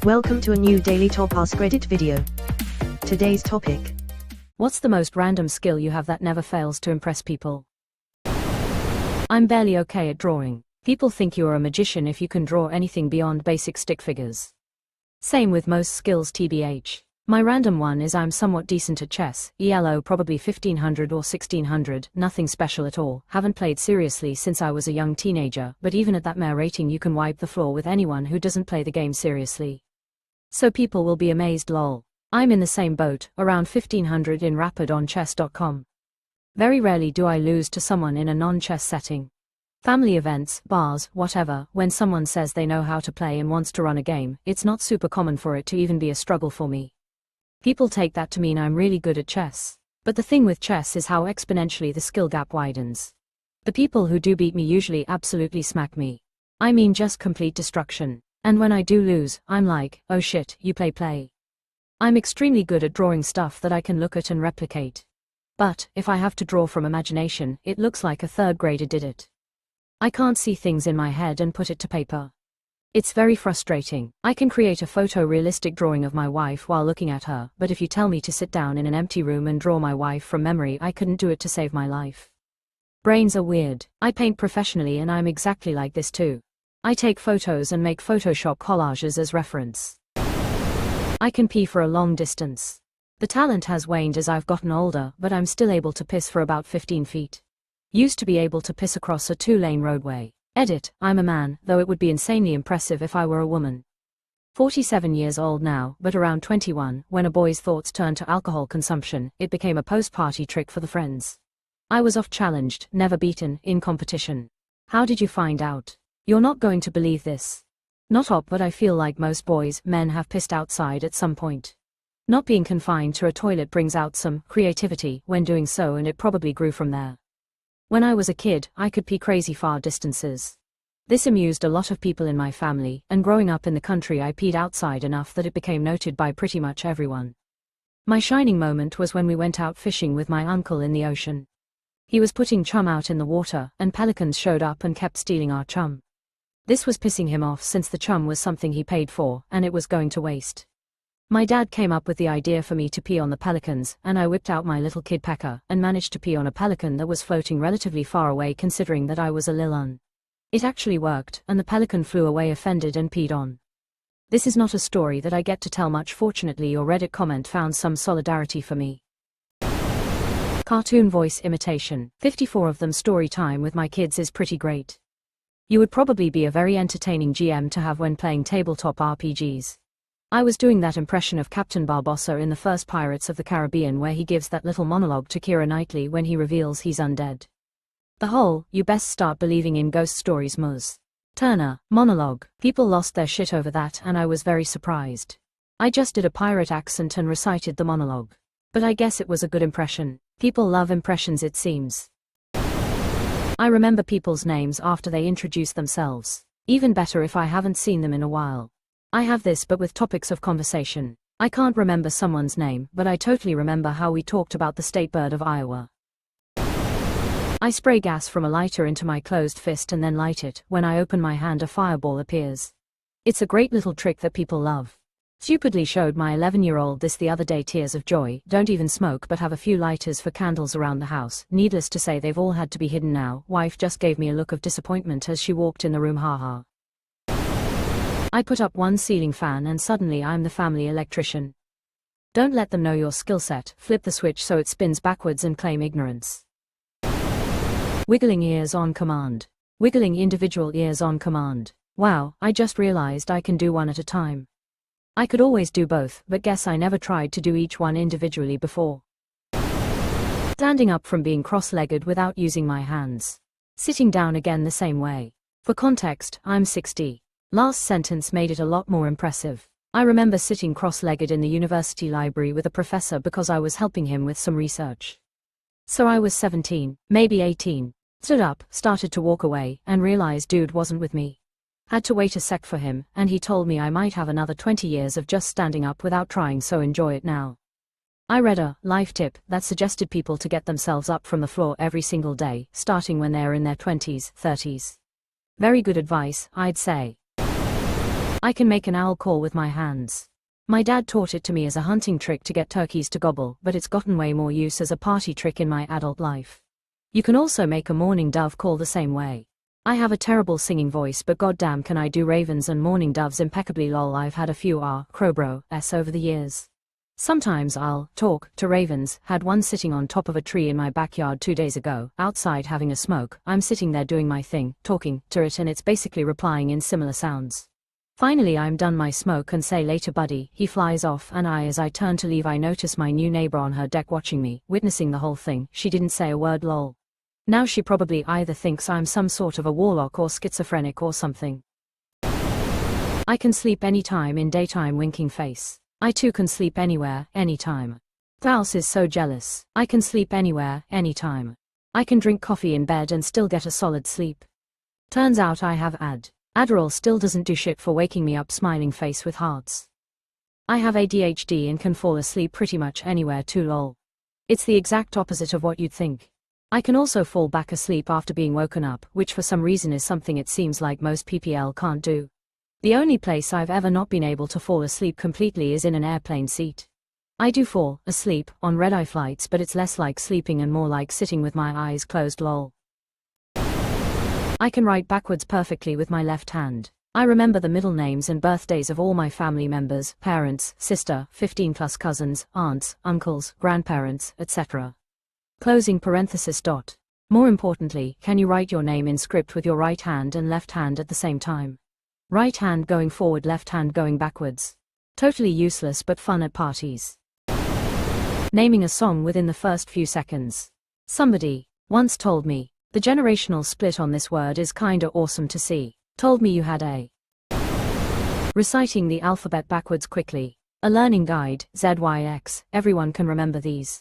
Welcome to a new daily top AskReddit video. Today's topic. What's the most random skill you have that never fails to impress people? I'm barely okay at drawing. People think you are a magician if you can draw anything beyond basic stick figures. Same with most skills tbh. My random one is I'm somewhat decent at chess, ELO probably 1500 or 1600, nothing special at all, haven't played seriously since I was a young teenager, but even at that mere rating you can wipe the floor with anyone who doesn't play the game seriously. So people will be amazed lol. I'm in the same boat, around 1500 in rapid on chess.com. Very rarely do I lose to someone in a non-chess setting. Family events, bars, whatever, when someone says they know how to play and wants to run a game, it's not super common for it to even be a struggle for me. People take that to mean I'm really good at chess. But the thing with chess is how exponentially the skill gap widens. The people who do beat me usually absolutely smack me. I mean just complete destruction. And when I do lose, I'm like, oh shit, you play. I'm extremely good at drawing stuff that I can look at and replicate. But, if I have to draw from imagination, it looks like a third grader did it. I can't see things in my head and put it to paper. It's very frustrating. I can create a photorealistic drawing of my wife while looking at her, but if you tell me to sit down in an empty room and draw my wife from memory, I couldn't do it to save my life. Brains are weird. I paint professionally and I'm exactly like this too. I take photos and make Photoshop collages as reference. I can pee for a long distance. The talent has waned as I've gotten older, but I'm still able to piss for about 15 feet. Used to be able to piss across a 2-lane roadway. Edit, I'm a man, though it would be insanely impressive if I were a woman. 47 years old now, but around 21, when a boy's thoughts turned to alcohol consumption, it became a post-party trick for the friends. I was off-challenged, never beaten, in competition. How did you find out? You're not going to believe this. Not op, but I feel like most boys, men have pissed outside at some point. Not being confined to a toilet brings out some creativity when doing so, and it probably grew from there. When I was a kid, I could pee crazy far distances. This amused a lot of people in my family, and growing up in the country I peed outside enough that it became noted by pretty much everyone. My shining moment was when we went out fishing with my uncle in the ocean. He was putting chum out in the water, and pelicans showed up and kept stealing our chum. This was pissing him off since the chum was something he paid for, and it was going to waste. My dad came up with the idea for me to pee on the pelicans, and I whipped out my little kid pecker, and managed to pee on a pelican that was floating relatively far away considering that I was a lil un. It actually worked, and the pelican flew away offended and peed on. This is not a story that I get to tell much. Fortunately, your Reddit comment found some solidarity for me. Cartoon voice imitation, 54 of them. Story time with my kids is pretty great. You would probably be a very entertaining GM to have when playing tabletop RPGs. I was doing that impression of Captain Barbossa in the first Pirates of the Caribbean where he gives that little monologue to Keira Knightley when he reveals he's undead. The whole, you best start believing in ghost stories Ms. Turner, monologue. People lost their shit over that and I was very surprised. I just did a pirate accent and recited the monologue. But I guess it was a good impression. People love impressions it seems. I remember people's names after they introduce themselves. Even better if I haven't seen them in a while. I have this but with topics of conversation. I can't remember someone's name, but I totally remember how we talked about the state bird of Iowa. I spray gas from a lighter into my closed fist and then light it. When I open my hand a fireball appears. It's a great little trick that people love. Stupidly showed my 11-year-old this the other day. Tears of joy. Don't even smoke but have a few lighters for candles around the house. Needless to say they've all had to be hidden now. Wife just gave me a look of disappointment as she walked in the room. Haha. I put up one ceiling fan and suddenly I'm the family electrician. Don't let them know your skill set. Flip the switch so it spins backwards and claim ignorance. Wiggling ears on command. Wiggling individual ears on command. Wow, I just realized I can do one at a time. I could always do both, but guess I never tried to do each one individually before. Standing up from being cross-legged without using my hands. Sitting down again the same way. For context, I'm 60. Last sentence made it a lot more impressive. I remember sitting cross-legged in the university library with a professor because I was helping him with some research. So I was 17, maybe 18. Stood up, started to walk away, and realized dude wasn't with me. Had to wait a sec for him, and he told me I might have another 20 years of just standing up without trying, so enjoy it now. I read a life tip that suggested people to get themselves up from the floor every single day, starting when they are in their 20s, 30s. Very good advice, I'd say. I can make an owl call with my hands. My dad taught it to me as a hunting trick to get turkeys to gobble, but it's gotten way more use as a party trick in my adult life. You can also make a mourning dove call the same way. I have a terrible singing voice, but goddamn can I do ravens and mourning doves impeccably. Lol, I've had a few crowbros over the years. Sometimes I'll talk to ravens. Had one sitting on top of a tree in my backyard 2 days ago, outside having a smoke. I'm sitting there doing my thing, talking to it, and it's basically replying in similar sounds. Finally I'm done my smoke and say later buddy, he flies off, and as I turn to leave I notice my new neighbor on her deck watching me, witnessing the whole thing. She didn't say a word. Lol. Now she probably either thinks I'm some sort of a warlock or schizophrenic or something. I can sleep anytime in daytime. Winking face. I too can sleep anywhere, anytime. Klaus is so jealous. I can sleep anywhere, anytime. I can drink coffee in bed and still get a solid sleep. Turns out I have Adderall still doesn't do shit for waking me up. Smiling face with hearts. I have ADHD and can fall asleep pretty much anywhere too. Lol. It's the exact opposite of what you'd think. I can also fall back asleep after being woken up, which for some reason is something it seems like most PPL can't do. The only place I've ever not been able to fall asleep completely is in an airplane seat. I do fall asleep on red-eye flights, but it's less like sleeping and more like sitting with my eyes closed. Lol. I can write backwards perfectly with my left hand. I remember the middle names and birthdays of all my family members, parents, sister, 15 plus cousins, aunts, uncles, grandparents, etc. Closing parenthesis. More importantly, can you write your name in script with your right hand and left hand at the same time? Right hand going forward, left hand going backwards. Totally useless but fun at parties. Naming a song within the first few seconds. Somebody once told me, the generational split on this word is kinda awesome to see. Told me you had a reciting the alphabet backwards quickly. A learning guide, ZYX, everyone can remember these.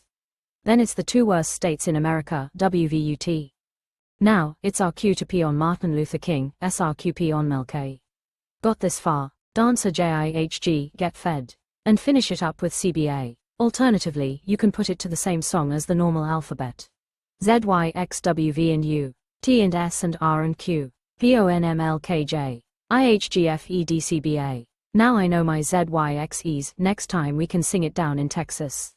Then it's the 2 worst states in America, WVUT. Now, it's RQ to P on Martin Luther King, SRQP on Mel K. Got this far, dancer JIHG, get fed. And finish it up with CBA. Alternatively, you can put it to the same song as the normal alphabet. Z, Y, X, W, V and U, T and S and R and Q, P, O, N, M, L, K, J, I, H, G, F, E, D, C, B, A. Now I know my Z, Y, X, E's, next time we can sing it down in Texas.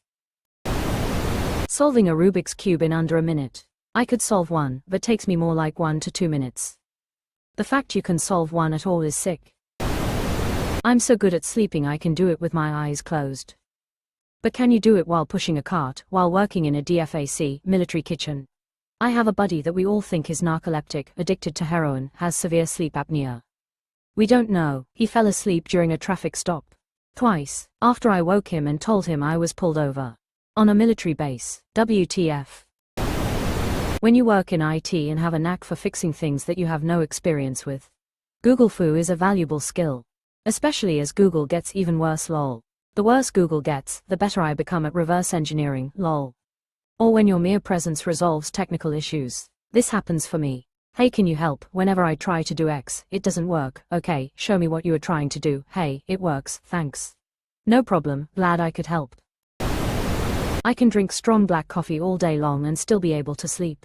Solving a Rubik's Cube in under a minute. I could solve one, but takes me more like 1 to 2 minutes. The fact you can solve one at all is sick. I'm so good at sleeping I can do it with my eyes closed. But can you do it while pushing a cart, while working in a DFAC, military kitchen? I have a buddy that we all think is narcoleptic, addicted to heroin, has severe sleep apnea. We don't know, he fell asleep during a traffic stop. Twice, after I woke him and told him I was pulled over. On a military base, WTF. When you work in IT and have a knack for fixing things that you have no experience with. Google Fu is a valuable skill. Especially as Google gets even worse. Lol. The worse Google gets, the better I become at reverse engineering. Lol. Or when your mere presence resolves technical issues. This happens for me. Hey, can you help? Whenever I try to do X, it doesn't work. Okay, show me what you are trying to do. Hey, it works, thanks. No problem, glad I could help. I can drink strong black coffee all day long and still be able to sleep.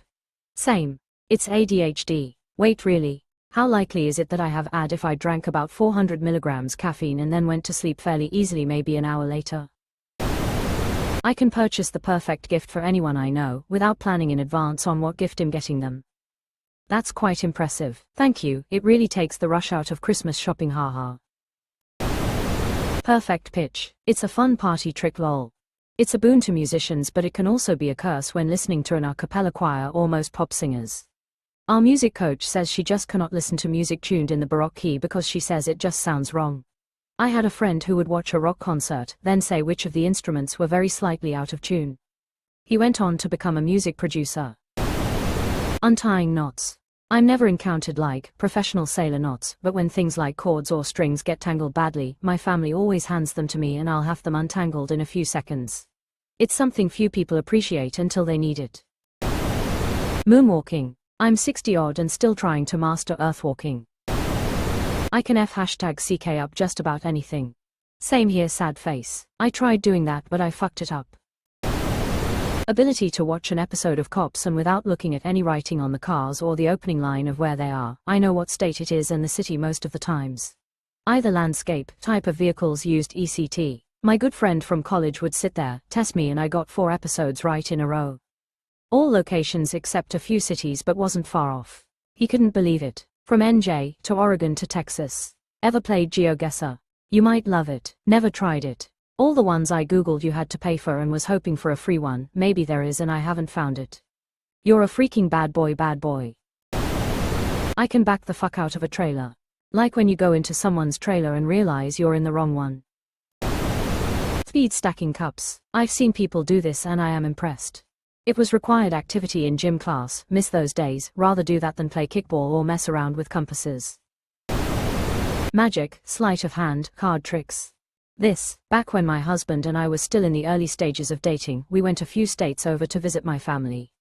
Same. It's ADHD. Wait, really? How likely is it that I have AD if I drank about 400 milligrams caffeine and then went to sleep fairly easily maybe an hour later? I can purchase the perfect gift for anyone I know without planning in advance on what gift I'm getting them. That's quite impressive. Thank you, it really takes the rush out of Christmas shopping. Haha. Perfect pitch. It's a fun party trick. Lol. It's a boon to musicians, but it can also be a curse when listening to an a cappella choir or most pop singers. Our music coach says she just cannot listen to music tuned in the Baroque key because she says it just sounds wrong. I had a friend who would watch a rock concert, then say which of the instruments were very slightly out of tune. He went on to become a music producer. Untying knots. I'm never encountered professional sailor knots, but when things like cords or strings get tangled badly, my family always hands them to me and I'll have them untangled in a few seconds. It's something few people appreciate until they need it. Moonwalking. I'm 60 odd and still trying to master earthwalking. I can #CK up just about anything. Same here, sad face. I tried doing that but I fucked it up. Ability to watch an episode of Cops and without looking at any writing on the cars or the opening line of where they are, I know what state it is and the city most of the times. Either landscape, type of vehicles used etc. My good friend from college would sit there, test me, and I got 4 episodes right in a row. All locations except a few cities, but wasn't far off. He couldn't believe it. From NJ, to Oregon to Texas. Ever played GeoGuessr? You might love it. Never tried it. All the ones I googled you had to pay for and was hoping for a free one. Maybe there is and I haven't found it. You're a freaking bad boy, bad boy. I can back the fuck out of a trailer. Like when you go into someone's trailer and realize you're in the wrong one. Speed stacking cups. I've seen people do this and I am impressed. It was required activity in gym class. Miss those days. Rather do that than play kickball or mess around with compasses. Magic, sleight of hand, card tricks. This, back when my husband and I were still in the early stages of dating, we went a few states over to visit my family.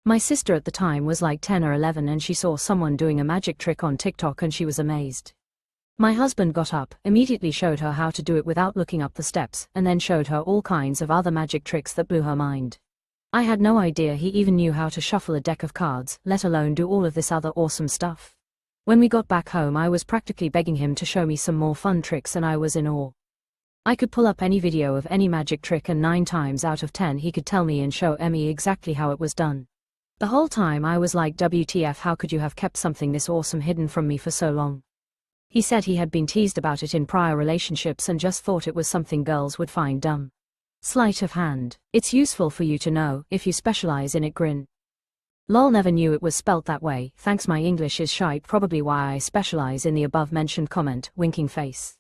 My sister at the time was like 10 or 11 and she saw someone doing a magic trick on TikTok and she was amazed. My husband got up, immediately showed her how to do it without looking up the steps, and then showed her all kinds of other magic tricks that blew her mind. I had no idea he even knew how to shuffle a deck of cards, let alone do all of this other awesome stuff. When we got back home I was practically begging him to show me some more fun tricks and I was in awe. I could pull up any video of any magic trick and 9 times out of 10 he could tell me and show me exactly how it was done. The whole time I was like, WTF, how could you have kept something this awesome hidden from me for so long? He said he had been teased about it in prior relationships and just thought it was something girls would find dumb. Sleight of hand. It's useful for you to know, if you specialize in it. Grin. Lol, never knew it was spelt that way, thanks, my English is shite, probably why I specialize in the above mentioned comment, winking face.